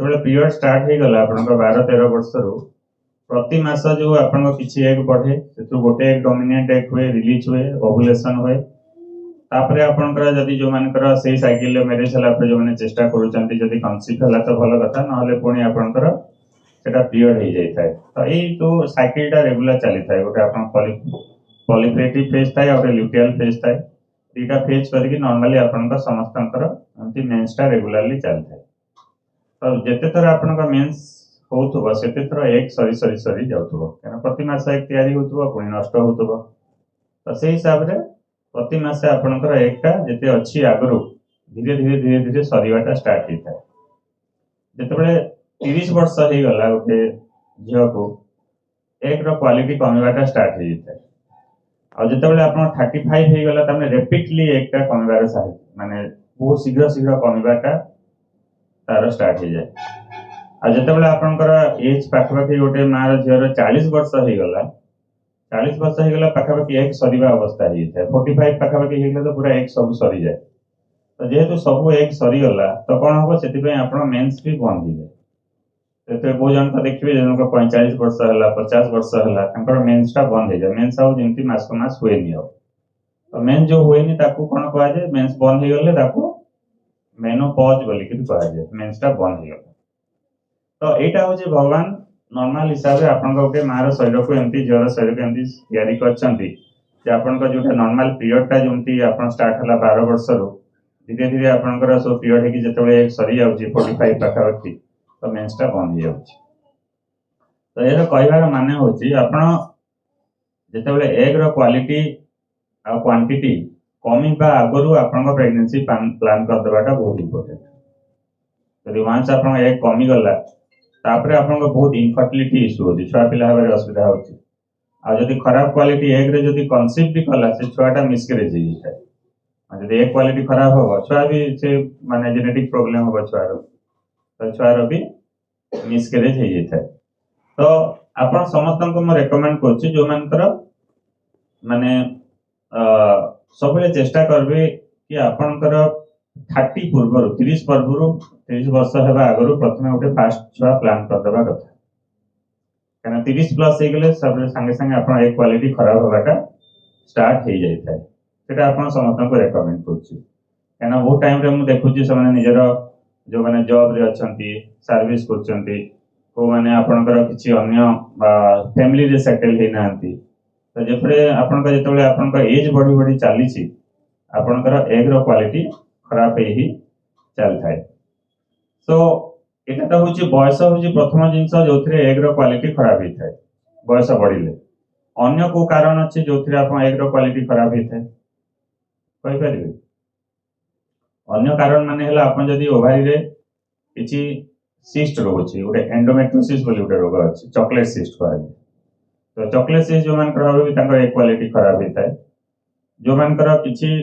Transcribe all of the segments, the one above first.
ଯେତେବେଳେ period start ହେଇଗଲା ଆପଣଙ୍କ 12-13 ବର୍ଷରୁ प्रति मास जो आपन किसी एग बढ़े से गोटे एग डोमिनेंट एग हुए रिलीज हुए ओव्युलेशन हुए तापर आपनकर जदि जो मानकर सेही साइकिल रे मैरिज हला पर जो माने चेष्टा करूचंती जदि कन्सीव हला तो भलो कथा नहले पुणी आपनकर सेटा पीरियड हो जाय थाए तो एई तो साइकिल टा रेगुलर चली थाए गोटे आपन पॉलिप्रेटिव फेज थाए और ल्यूटियल फेज थाए दीटा फेज करके नॉर्मली आपनकर समस्तंकर अंति मेंस टा रेगुलरली चल थाए तो जेते थर आपनकर मेंस होउथबो सेते थर एक सरी सरी सरी जाउथबो केना प्रति मास एक तयारी होउथबो पुणी नष्ट होउथबो तो सेही हिसाब रे प्रति मासे आपनकर एकटा जेते अछि आगरु धीरे धीरे धीरे धीरे सरीवाटा स्टार्ट होता है जेतेबेले 30 वर्ष हो गला गोटे झियो को एक रो क्वालिटी कमीवाटा स्टार्ट हो जाता है और जेतेबेले आपन 35 हो गला तमे रैपिडली एकटा कमीबार साहे माने बहुत शीघ्र शीघ्र कमीबाटा तार स्टार्ट हो जाए आ जेतेबेले आपनकर एज पाखपाखी गोटे मार झियो 40 वर्ष हो गला 40 वर्ष हो गला पाखापाखि एक सरीवा अवस्था ही है 45 पाखापाखि हो गला तो पूरा एक सब सरी जाए तो जेहेतु सब एक सरी गला तो कौन हम से आपण मेन्स भी बंद हो जाए तो बहुत जन को देखिए जनक 45 वर्ष है 50 वर्ष है मेन्स टा बंद हो जाए मेन्स आउ जमी मास मास हुए तो मेन्स जो हुए कौन कह जाए मेन्स बंद हो गले मेनोपॉज बोली कह जाए मेन्स टा बंद हो गला तो यहाँ हूँ भगवान नॉर्मल हिसाब से आपन गोटे मार शरीर को एमती झीर शरीर को एमती तैयारी कर जो नॉर्मल पीरियड टा जमती आपन स्टार्ट हला 12 वर्ष रु धीरे धीरे आपनकर सब पीरियड की जेतेबेले एक सरी जाउची 45 पाखापाखी तो मेंस टा बंद हो जाउची तो एरो कहबार माने होची आपन जेतेबेले एग रो क्वालिटी आ क्वांटिटी कमीबा आगरु आपन प्रेगनेंसी प्लान कर देबाटा बहुत इंपोर्टेंट यदि वंस आपन एग कमी गला तापरे आपन बहुत इनफर्टिलिटी इश्यू होची छुआ पिला हबारे असुविधा होची आ जदि खराब क्वालिटी एग रे जदि कंसीव भी कला से छुआटा मिसकैरेज हो जाय जदि एक क्वालिटी खराब हो छुआ भी से माने जेनेटिक प्रॉब्लम हो छुआर तो छुआर भी मिसकैरेज हो जाय तो आपन समस्त को मैं रेकमेंड करछि जो मानकर माने सबले चेष्टा करबे कि आपनकर 30 पूर्व 30 पूर्व 30 वर्ष हेबा आगरु प्रथमे गोटे फास्ट छुआ प्लान कर देबा कथा कना 30 प्लस हे गेले सब संगे संगे आपन एक क्वालिटी खराब होबाटा स्टार्ट हो जाय थाए सेटा आपन समस्त को रेकमेंड करछि कना वो टाइम रे मु देखुछि से माने निजर जो माने जॉब रे अछंती सर्विस करछंती को माने आपनकर किछि अन्य फैमिली रे सेटल हे नांती तो जेपरे आपनकर जेतेबेले आपनकर एज बढ़ी बढ़ी चाली छी आपनकर एग रो क्वालिटी खराब ही चल थाए सो एटा तो होची बयस होची प्रथम जिंस जो एग रो क्वालिटी खराब ही थाए बयस बढ़िले अन्य को कारण अछि जो आपन एग रो क्वालिटी खराब ही थाए कहि परिबे अन्य कारण माने हला आपन जदी ओभारी रे किछि सिस्ट रोग अछि ओटे एंडोमेट्रियोसिस बोली ओटे रोग अछि चॉकलेट सिस्ट कहै तो चॉकलेट सिस्ट जो मान करबे भी तांकर एग क्वालिटी खराब ही थाए जो मान कर किछि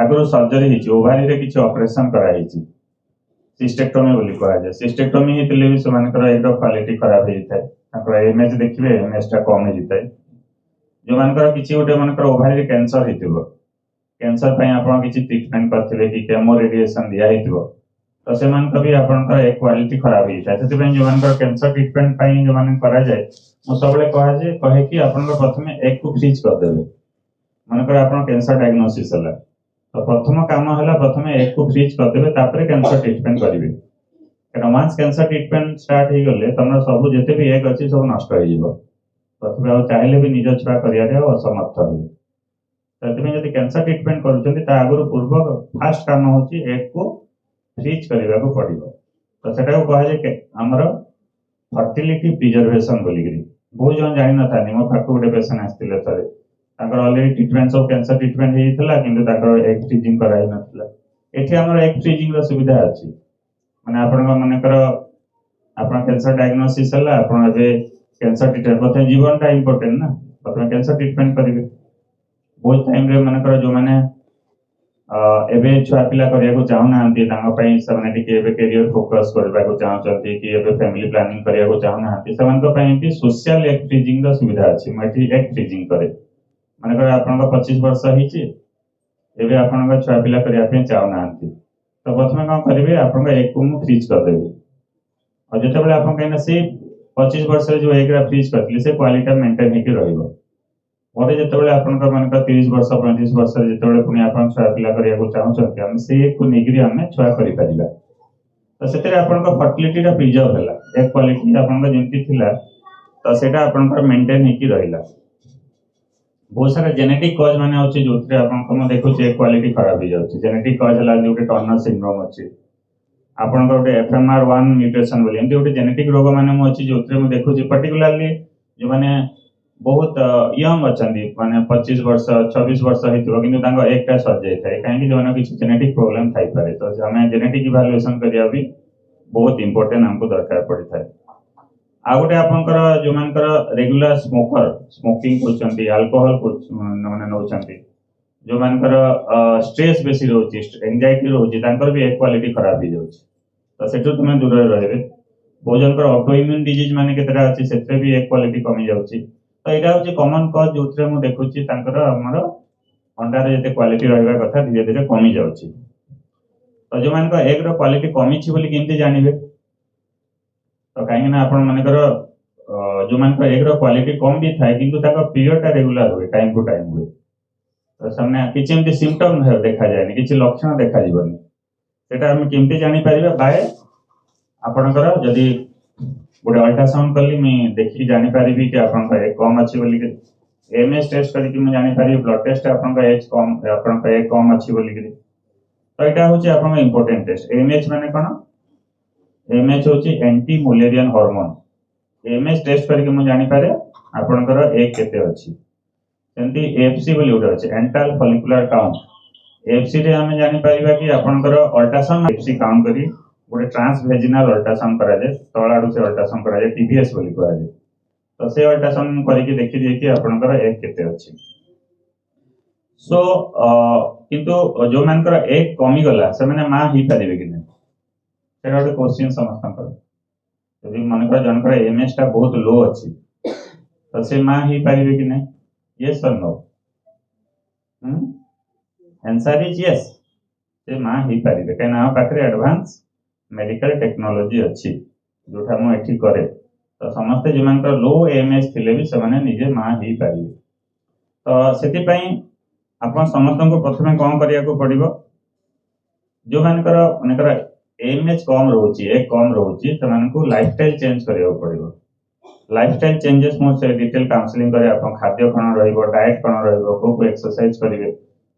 आगरो सर्जरी हिची ओभारी रे किछि ऑपरेशन करा हिची सिस्टेक्टोमी बोली कहा जाय सिस्टेक्टोमी हेतले भी समानकर एक क्वालिटी खराब हे थाए ताकर इमेज देखिबे इमेज टा कम हे थाए जो मानकर किछि ओटे मानकर ओभारी रे कैंसर हेतिबो कैंसर पय आपण किछि ट्रीटमेंट करथिबे कि केमो रेडिएशन दिया हेतिबो तो से मानकर भी आपनकर एक क्वालिटी खराब हे थाए सेति पय जो मानकर कैंसर ट्रीटमेंट पय जो मान करा जाय मो सबले कहे कि आपनकर प्रथमे एक को फ्रीज कर देबे मानकर आपण कैंसर डायग्नोसिस हला तो प्रथम काम हला प्रथमे एक को फ्रीज कर देबे तापरे कैंसर ट्रीटमेंट करिवे केना वंस कैंसर ट्रीटमेंट स्टार्ट हे गले तमरा सब जेते भी एक अछि सब नष्ट हो जिवो प्रथमे आ चाहिले भी निज छुआ करिया रे असमर्थ होई ततमे जदि कैंसर ट्रीटमेंट करूछन्ती ता आगुर पूर्व फास्ट काम होची एक को फ्रीज करिवा को पड़िबो तो सेटा को कहा जे हमर फर्टिलिटी प्रिजर्वेशन बोली गरी बहुत जन जानि न थानी मो फाकु गोटे पेशेंट आस्तिले तरे ताकर ऑलरेडी ट्रीटमेंट सब कैंसर ट्रीटमेंट हे थिला किंतु ताकर एग फ्रीजिंग कराई नथिला एठी हमर एग फ्रीजिंग रो सुविधा अछि माने आपन माने कर आपन कैंसर डायग्नोसिस हला आपन जे कैंसर ट्रीटमेंट पथे जीवन टा इंपोर्टेंट ना पथे कैंसर ट्रीटमेंट करिवे बहुत टाइम रे माने कर जो माने एबे छुआ पिला करिया को चाहू नांती तांगा पई सबने टिके एबे करियर फोकस करबा को चाहू चलती कि एबे फैमिली प्लानिंग करिया को चाहू नांती सबन को पई भी सोशल एग फ्रीजिंग रो सुविधा अछि मठी एग फ्रीजिंग करे माने कर आपन को 25 वर्ष हिची एबे आपन को छुआ पिला करिया पे चाहू नांती तो प्रथमे का करिवे आपन को एक को फ्रीज कर देबे और जितेबाला आप कहीं से 25 वर्ष जो एग्रा फ्रीज करते से क्वालिटी मेंटेन होकर रहिबो ପରେ ଯେତେବେଳେ ଆପଣଙ୍କ ମାନଙ୍କର 30 ବର୍ଷ 35 ବର୍ଷରେ ଯେତେବେଳେ ପୁଣି ଆପଣ ଛୁଆ ପିଲା କରିବାକୁ ଚାହୁଁଛନ୍ତି ଆମେ ସେଇକୁ ନେଇକିରି ଆମେ ଛୁଆ କରିପାରିବା ତ ସେଥିରେ ଆପଣଙ୍କ ଫର୍ଟିଲିଟିଟା ପ୍ରିଜର୍ଭ ହେଲା ଏ କ୍ୱାଲିଟି ଆପଣଙ୍କ ଯେମିତି ଥିଲା ତ ସେଇଟା ଆପଣଙ୍କର ମେଣ୍ଟେନ୍ ହେଇକି ରହିଲା ବହୁତ ସାରା ଜେନେଟିକ୍ କଜ୍ ମାନେ ଅଛି ଯୋଉଥିରେ ଆପଣଙ୍କ ମୁଁ ଦେଖୁଛି ଏ କ୍ୱାଲିଟି ଖରାପ ହେଇଯାଉଛି ଜେନେଟିକ୍ କଜ୍ ହେଲା ଯୋଉଠି ଟର୍ନର ସିଣ୍ଡ୍ରୋମ ଅଛି ଆପଣଙ୍କର ଗୋଟେ FMR1 ମ୍ୟୁଟେସନ ବୋଲି ଏମିତି ଗୋଟେ ଜେନେଟିକ୍ ରୋଗ ମାନେ ମୁଁ ଅଛି ଯୋଉଥିରେ ମୁଁ ଦେଖୁଛି ପର୍ଟିକୁଲାରଲି ଯୋଉମାନେ बहुत यंग अच्छा माने 25 वर्ष 26 वर्ष होइतो किंतु तांको एकटा सज जाय थाए काहे जो किसी जेनेटिक प्रॉब्लम थाई पारे तो हमें जेनेटिक इवैल्यूएशन करिया भी बहुत इंपोर्टेंट हमको दरकार पड़ी थाए आ गोटे आपनकर जो मानकर रेगुलर स्मोकर स्मोकिंग करचंती अल्कोहल माने नौचंती जो मानकर स्ट्रेस बेसी रहउची एंजाइटी रहउची तांकर भी एक क्वालिटी खराब ही जाउची तो सेठो तुमे दूर रहबे भोजन कर ऑटो इम्यून डिजीज माने केतरा अछि सेते भी एक क्वालिटी कमी जाउची तो यहाँ हूँ कमन कज जो मुझे देखुची आमर अंडार जिते क्वालिटी रहा कथा धीरे धीरे कमी जाऊँगी तो जो मान एग क्वालिटी कमी केमती जानवे तो कहीं आपण मानकर जो मान एग क्वालिटी कम भी थाए कि पीरियडटा रेगुलर हुए टाइम टू टाइम हुए तो सामने किसी सिम्पटम देखा जाए किसी लक्षण देखा सेटा आम केमती जापर बाय आपणकर जदि गोटे अल्ट्रासाउंड कली मैं देखिए जानी पारिबी कि आपन एक कम अच्छी बोली कि एमएस टेस्ट करके मैं जानी पारिबी ब्लड टेस्ट आपन एज कम आपन एक कम अच्छी बोली कि तो एटा होची आपन इंपोर्टेंट टेस्ट एमएच माने कोन एमएच होची anti Mullerian hormone AMH test करके मैं जानी पारे आपनकर एक केते अछि सेंती एफसी बोली उडे अछि एंटाल फॉलिकुलर काउंट एफसी रे हम जानी पारिबा कि आपनकर अल्ट्रासाउंड एफसी काउंट करी गोटे ट्रांसवेजिनल अल्ट्रासाउंड करा जाए तलाडू से अल्ट्रासाउंड करा जाए टीबीएस बोली करा जाए तो से अल्ट्रासाउंड करके देखि दिए कि आपनकर एक केते अछि सो किंतु जो मानकर एक कमी गला से माने मा ही पारिबे कि नै सेरा गोटे क्वेश्चन समस्तंकर यदि मानकर जनकर एमएस ता बहुत लो अछि तो से मा ही पारिबे कि नै यस और नो आंसर इज यस से मा ही पारिबे काना पाखरे एडवांस मेडिकल टेक्नोलॉजी अच्छी जोटा मु एठी करे तो समस्त जो मान लो एमएस थिले भी से माने निजे मा ही पारिबे तो सेति पई आपन समस्त को प्रथमे कोन करिया को पड़िबो जो मानकर मानकर एमएच कम रहउची एक कम रहउची त मान को लाइफस्टाइल चेंज करिया को पड़िबो लाइफस्टाइल चेंजेस मो से डिटेल काउंसलिंग करे आपन खाद्य कोन रहइबो डाइट कोन रहइबो को एक्सरसाइज करिवे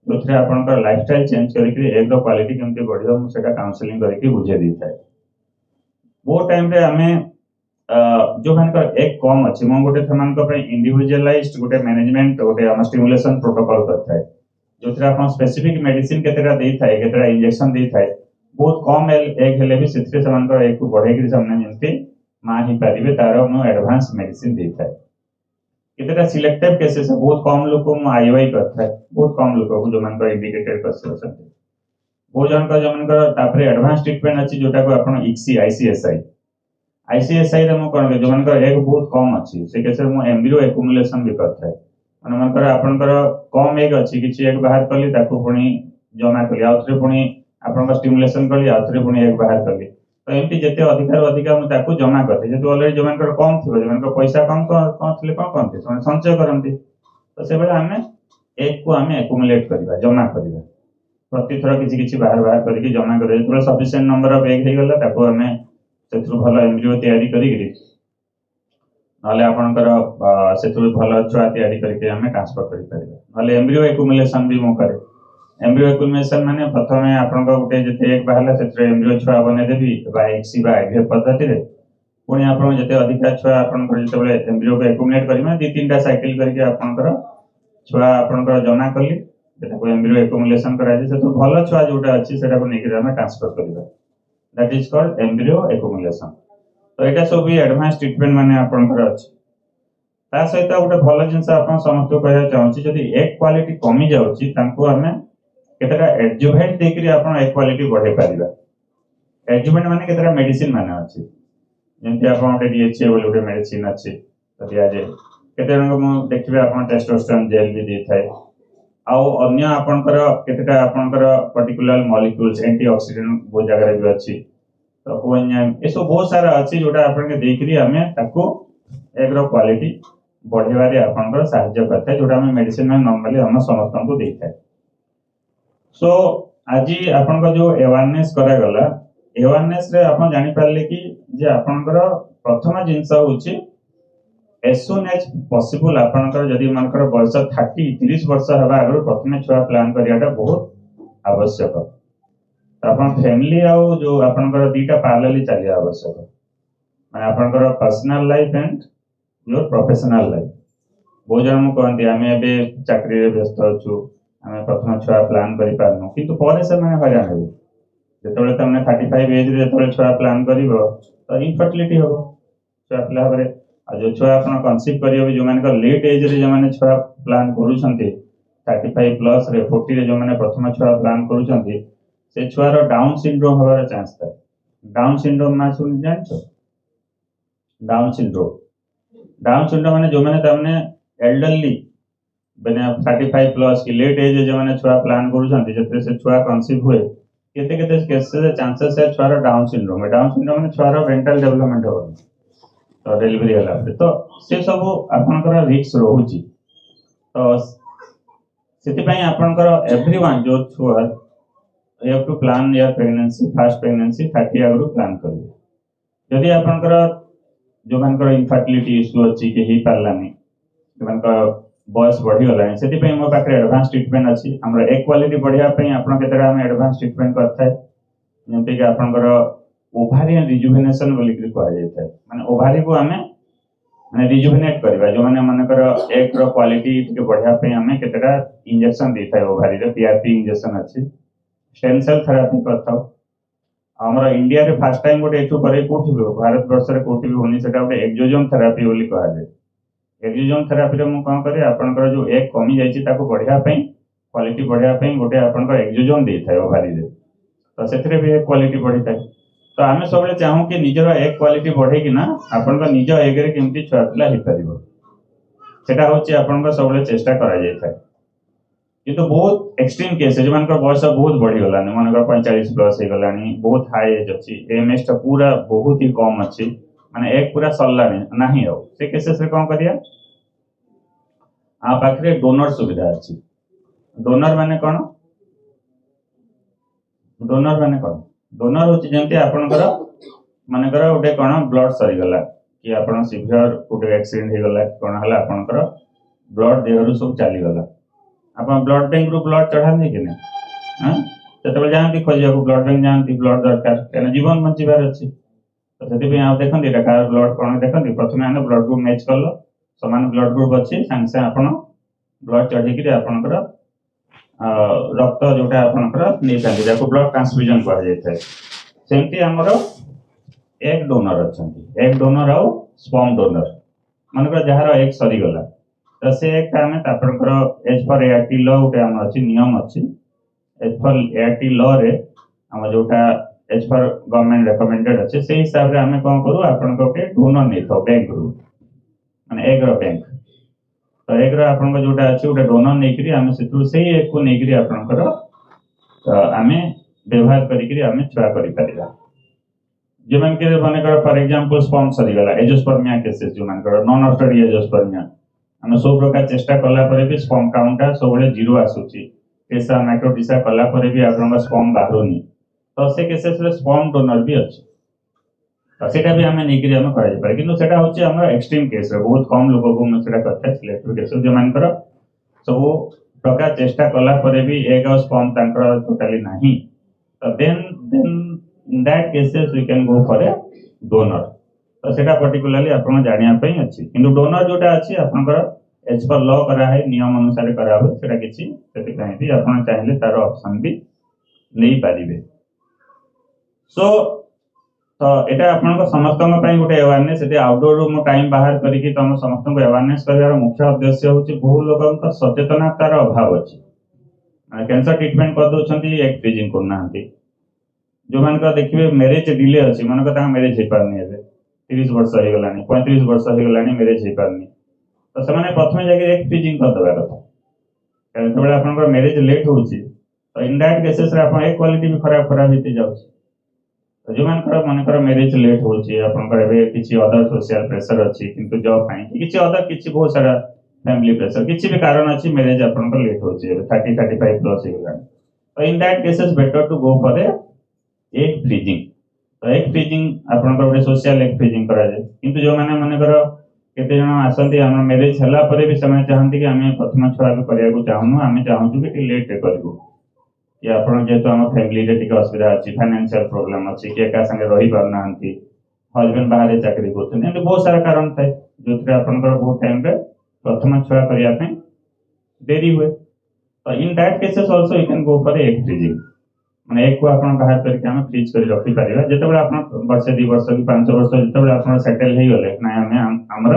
जोथरे आपनकर लाइफस्टाइल चेंज करके एग रो क्वालिटी केमते बढ़ियो मु सेटा काउंसलिंग करके बुझे दी थाए वो टाइम रे हमें जो मानकर एक कम अछि मो गोटे थमानक पे इंडिविजुअलाइज्ड गोटे मैनेजमेंट गोटे हम स्टिमुलेशन प्रोटोकॉल करता है जोथरे आपन स्पेसिफिक मेडिसिन केतेरा देई थाए केतेरा इंजेक्शन देई थाए बहुत कम एग हेले भी सेथरे समानकर एक को बढ़े के सामने जेंति मा ही पारिबे तारो मो एडवांस मेडिसिन देई थाए केतेरा सिलेक्टिव केसेस बहुत कम लोग को आईवाई करता है बहुत कम लोग को जो मानकर इंडिकेटेड करसे होसंती बहुत जन का जो मानकर तापरे एडवांस ट्रीटमेंट अछि जोटा को आपण इक्सी आईसीएसआई रे मो कोन जो मानकर एक बहुत कम अछि से केसे मो एम्ब्रियो एक्युमुलेशन भी करता है माने मानकर आपनकर कम एक अछि किछि एक बाहर कली ताको पुनी जमा कली आउथरे पुनी आपनकर स्टिमुलेशन कली आउथरे पुनी एक बाहर कली तो एमती जेते अधिकार अधिकार मु ताको जमा करते जेतो ऑलरेडी जो मानकर कम थिबो जो मानकर पैसा कम कोन थिले कोन कोन से संचय करंती तो से बेला हमें एक को हमें एक्युमुलेट करबा जमा करबा प्रति थर किछि किछि बाहर बाहर करके जमा करे जेतो सफिशिएंट नंबर ऑफ एग हे गला ताको हमें सेथु भलो एम्ब्रियो तयारी करी गिरी नाले आपनकर सेथु भलो छुआ तयारी करके हमें ट्रांसफर करि परिबा नाले एम्ब्रियो एक्युमुलेशन भी मो करे एम्ब्रियो एक्युमुलेशन माने प्रथमे आपनका गुटे जते एक बाहला सेत्रे एम्ब्रियो छुआ बने देबी बाय एक्सी बाय आईवीएफ पद्धति रे पुणी आपन जते अधिका छुआ आपनकर जते बेले एम्ब्रियो को एक्युमुलेट करिमे दी तीनटा साइकिल करके आपनकर छुआ आपनकर जमा करली जेटा को एम्ब्रियो एक्युमुलेशन करा जे सेतो भलो छुआ जोटा अछि सेटा को नेकी हमें ट्रांसफर करिबा that is called embryo accumulation तो एटा सब भी एडवांस ट्रीटमेंट माने आपनकर अछि ता सहित गोटे भलो जिंस आपन समस्त कहया चाहूची जदि एक क्वालिटी कमी जाउची तांको हमें केतरा एडजुवेंट देकरी आपण एक क्वालिटी बढ़े परिबा एडजुवेंट माने केतरा मेडिसिन माने अछि जेंति आपण ओटे डीएचए बोली ओटे मेडिसिन अछि तो दिया जे केतरा मु देखिबे आपण टेस्टोस्टेरोन जेल भी दै थाए आ अन्य आपनकर केतरा आपनकर पर्टिकुलर मॉलिक्यूल्स एंटीऑक्सीडेंट बहुत जगह भी अछि तो कोएंजाइम ये सब बहुत सारा अच्छी जोटा आपन के देखरी हमें ताको एग्रो क्वालिटी बढ़ेबारे आपनकर सहायता करता है जोटा हमें मेडिसिन में नॉर्मली हम समस्त को देता है। सो आज आपनका जो अवेयरनेस करा गला अवेयरनेस रे अपन जानि पारले कि जे आपनकर प्रथम जिंस होची एज सुन एज पॉसिबल आपनकर जदि मनकर बयस 30 वर्ष हवा आगर प्रथम छुआ प्लान करियाटा बहुत आवश्यक। तो अपन फैमिली आउ जो आपनकर दीटा पैरेलली चलिया आवश्यक माने आपनकर personal life and your professional life. बहुत जन मु कहती आमे एबे चाकरी रे व्यस्त अछु आमे प्रथम छुआ प्लान करि पारनु किंतु परे से माने हैरान हेबे जेतबेले तमने 35 एज रे जेतबेले छुआ प्लान करिवो तो इनफर्टिलिटी होबो छुआ प्ला हबरे आ जो छुआ अपन कंसीव करियो जो माने लेट एज रे जो माने छुआ प्लान करूछन्ते 35 प्लस रे 40 रे जो माने प्रथम छुआ प्लान करूछन्ते से छुआ रो डाउन सिंड्रोम होबार चांस था। डाउन सिंड्रोम मा सुन जानछो डाउन सिंड्रोम माने जो माने तमने एल्डरली बने 35 प्लस की लेट एज जो माने छुआ प्लान करूछन्ते जते से छुआ कंसीव हुए केते केते केसेस चांसेस है छुआ रो डाउन सिंड्रोम माने छुआ रो मेंटल डेवलपमेंट हो तो डिलीवरी होला तो से सब आपनकर रिस्क रहूची। तो सेति पई आपनकर एवरीवन जो छुआ you have to plan your pregnancy first pregnancy 30 आगु प्लान करिवे। यदि आपनकर जो मानकर इनफर्टिलिटी इश्यू अछि के ही पारलानी मानकर बॉयस बढ़ी गलानी सेति पई मो पाखे एडवांस ट्रीटमेंट अछि हमरा एक क्वालिटी बढ़िया पई आपन केतरा हम एडवांस ट्रीटमेंट करथाय जेंते कि आपनकर ओवारियन रिजुवेनेशन बोली कि कहा जायता है माने ओवारी को हमें माने रिजुवेनेट करबा जो माने मानकर एक रो क्वालिटी के बढ़िया पई हमें केतरा इंजेक्शन देथाय ओवारी रे पीआरपी इंजेक्शन अछि स्टेम सेल थेरापी करथाउ हमरा इंडिया रे फर्स्ट टाइम गोटे एठु करे कोठी भारत वर्ष रे कोठी होनी सेटा गोटे एक्सोजोम थेरापी बोली कहा जाय। एक्सोजोम थेरापी रे मु कोन करे आपनकर जो एक कमी जायछि ताको बढ़िया पई क्वालिटी बढ़िया पई गोटे आपनकर एक्सोजोम देथाय ओवारी रे तो सेथरे भी एक क्वालिटी बढ़ी थाय। तो आमे सबले चाहू कि निजरा एक क्वालिटी बढ़े कि ना आपनकर निज एग रे केमती छुआ पिला हि परिबो सेटा होछि आपनकर सबले चेष्टा करा जाय थाय। किंतु बहुत एक्सट्रीम केस है जो मानकर बयस बहुत बढ़ी गलानी मानकर 45 प्लस हे गलानी बहुत हाई एज अछि एमएस टा पूरा बहुत ही कम अछि माने एक पूरा सल्लानी नाही हो से केसेस रे कोन करिया आ पाखरे डोनर सुविधा अछि। डोनर माने कोन डोनर होछि जेंते आपनकर मानकर ओटे कोन ब्लड सरी गला कि आपन सिवियर ओटे एक्सीडेंट हे गला कोन हला आपनकर ब्लड देहरु सब चाली गला अपन ब्लड बैंक रो ब्लड चढ़ा नै कि नै हां ततबे जानती खोजिया को ब्लड बैंक जानती ब्लड दरकार केना जीवन बंचिबार अछि तो सेति पे आप देखंती एटा कार ब्लड कोन देखंती प्रथमे आने ब्लड ग्रुप मैच करलो समान ब्लड ग्रुप अछि संगे आपण ब्लड चढ़ी कि आपनकर रक्त जोटा आपनकर नै थांती जाको ब्लड ट्रांसफ्यूजन कहा जायता है। सेमती हमरो एक डोनर अछंती एक डोनर आउ स्पर्म डोनर मानकर जहार एक सरी गला तो से एक काम है आपनकर एज पर एआरटी लॉ उटे हम अछि नियम अछि एज पर एआरटी लॉ रे हम जोटा एज पर गवर्नमेंट रेकमेंडेड अछि से हिसाब रे हमें कोन करू आपनकर के डोनर नै तो बैंक रू माने एग्रो बैंक तो एग्रो आपनकर जोटा अछि उटे डोनर नै करी हम सेतु सेही एक को नै करी आपनकर हमें व्यवहार करी करी हमें छुआ करि परिबा जे मन के मानकर फॉर एग्जांपल स्पर्म सरी गला एजोस्पर्मिया केसेस जो मानकर नॉन ऑस्ट्रेलिया एजोस्पर्मिया हम सब प्रकार चेष्टा कला परे भी स्पर्म काउंट सबले जीरो आसुची केसा माइक्रोटिसा कला परे भी आपन स्पर्म बाहरोनी तो से केसेस रे स्पर्म डोनर भी अछि तो सेटा भी हमें नेकरी हम करा जाय पारे किंतु सेटा होची हमरा एक्सट्रीम केस रे बहुत कम लोग को हम सेटा करते सिलेक्टिव केस जो मानकर सब प्रकार चेष्टा कला परे भी एक और स्पर्म तांकर टोटली नाही तो then in that cases we can go for a donor तो सेटा पर्टिकुलरली आपण जानिया पई अछि किंतु डोनर जोटा अछि आपनकर एज पर लॉ करा है नियम अनुसार करा हो सेटा किछि सेति काहे भी आपण चाहिले तार ऑप्शन भी नै पारिबे। सो तो एटा आपनका समस्तन पई गोटे अवेयरनेस एते आउटडोर रूम टाइम बाहर करी कि तम समस्तन को अवेयरनेस करबार मुख्य उद्देश्य होछि बहु लोकन सचेतनतार अभाव अछि कैंसर ट्रीटमेंट कर दोछंती एक फ्रीजिंग करनांती जो मान का देखिबे मैरिज डिले अछि मान का ता मैरिज हे पारनी है 30 वर्ष हो गलानी 35 वर्ष हो गलानी मैरिज हे पारनी तो समाने प्रथमे जाके एक फ्रीजिंग कर दबा कथा कारण तबे आपन मैरिज लेट होउची तो इन दैट केसेस रे आपन एक क्वालिटी भी खराब खराब हेते जाउची तो जो मनकर मैरिज लेट होची आपनकर एबे किछि अदर सोशल प्रेशर अछि किंतु जॉब पाई किछि अदर किछि बहुत सारा फैमिली प्रेशर किछि भी कारण अछि मैरिज आपनकर लेट होची 30 35 प्लस हो गला तो in that cases better to go for egg freezing तो एग फ्रीजिंग आपनकर गोटे सोशल एग फ्रीजिंग करा जाय किंतु जो माने मनकर केते जण आसंती हम मैरिज हला परे भी समय चाहंती कि हमें प्रथम छुआ भी करिया को चाहनु हमें चाहूछु कि लेट करिवो कि आपण जेतो हम फैमिली रे टिक असुविधा अछि फाइनेंशियल प्रॉब्लम अछि कि एका संगे रही पारनांती हस्बैंड बाहर चाकरी करछन एते बहुत सारा कारण थाए जोथरे आपनकर बहुत टाइम रे प्रथम छुआ करिया पे देरी हुए तो in that cases also you can go for egg freezing माने एक को आपण बाहर करके हम फ्रीज कर रखि परिबा जेतेबेला आपण वर्ष 2 वर्ष कि 5 वर्ष जेतेबेला आपण सेटल हे गले ना हमें हमर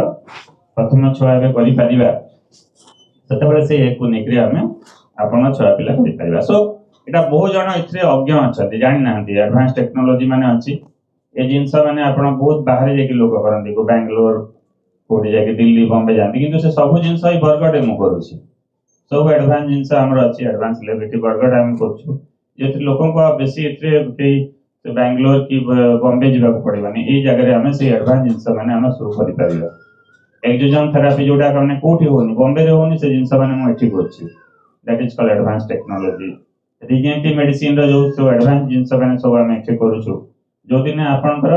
प्रथम छुआ बे करि परिबा सेतेबेला से एक को नेकरी हमें आपण छुआ पिला करि परिबा सो एटा बहुत जण इथरे अज्ञ अछथि जानि नाहंती एडवांस टेक्नोलॉजी माने अछि ए जिंस माने आपण बहुत बाहर जेकी लोक करंती को बेंगलोर कोडी जेकी दिल्ली बॉम्बे जानती किंतु से सब जिंस ही बरगड मु करूची सब एडवांस जिंस हमर अछि एडवांस लेबिलिटी बरगड हम करछु जे लोकन को बेसी इथरे के बेंगलोर की बॉम्बे जिबा को पड़िबानी ए जगह रे हमें से एडवांस जिंस माने हम शुरू करि परिबा एक्सोजन थेरेपी जोडा करने कोठी होनी बॉम्बे रे होनी से जिंस माने मु एठी करछि that is called advance technology regenerative medicine रो जो सब एडवांस जिंस माने सब हम एठी करूछु जो दिन आपनकर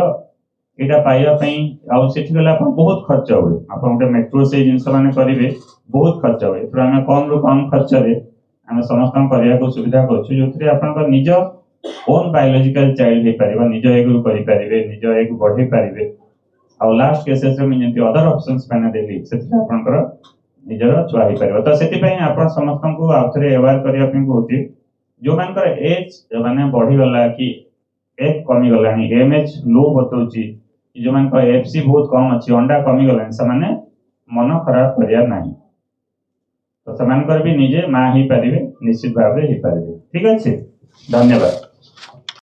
एटा पाइबा पई आउ सेठी गला अपन बहुत खर्च होय अपन के मेट्रो से जिंस माने करिवे बहुत खर्च होय तो हम कम रो कम खर्च रे हम समस्त करिया को सुविधा करछु जोथरे आपनकर निज ओन बायोलॉजिकल चाइल्ड हे परिबा निज एक रो करि परिबे निज एक बढ़ी परिबे आ लास्ट केसेस रे मिनति अदर ऑप्शंस माने देली सेठी आपनकर निजर छुआ हे परिबा तो सेति पई आपण समस्त को आउथरे अवेयर करिया पई होती जो मानकर एज माने बढ़ी गला कि एक कमी गलानी एमएच लो बतौची जो मानकर एफसी बहुत कम अछि अंडा कमी गलानी से माने मन खराब करिया नाही तो से मानकर भी निजे मा ही परिबे निश्चित भाबे ही परिबे ठीक अछि धन्यवाद।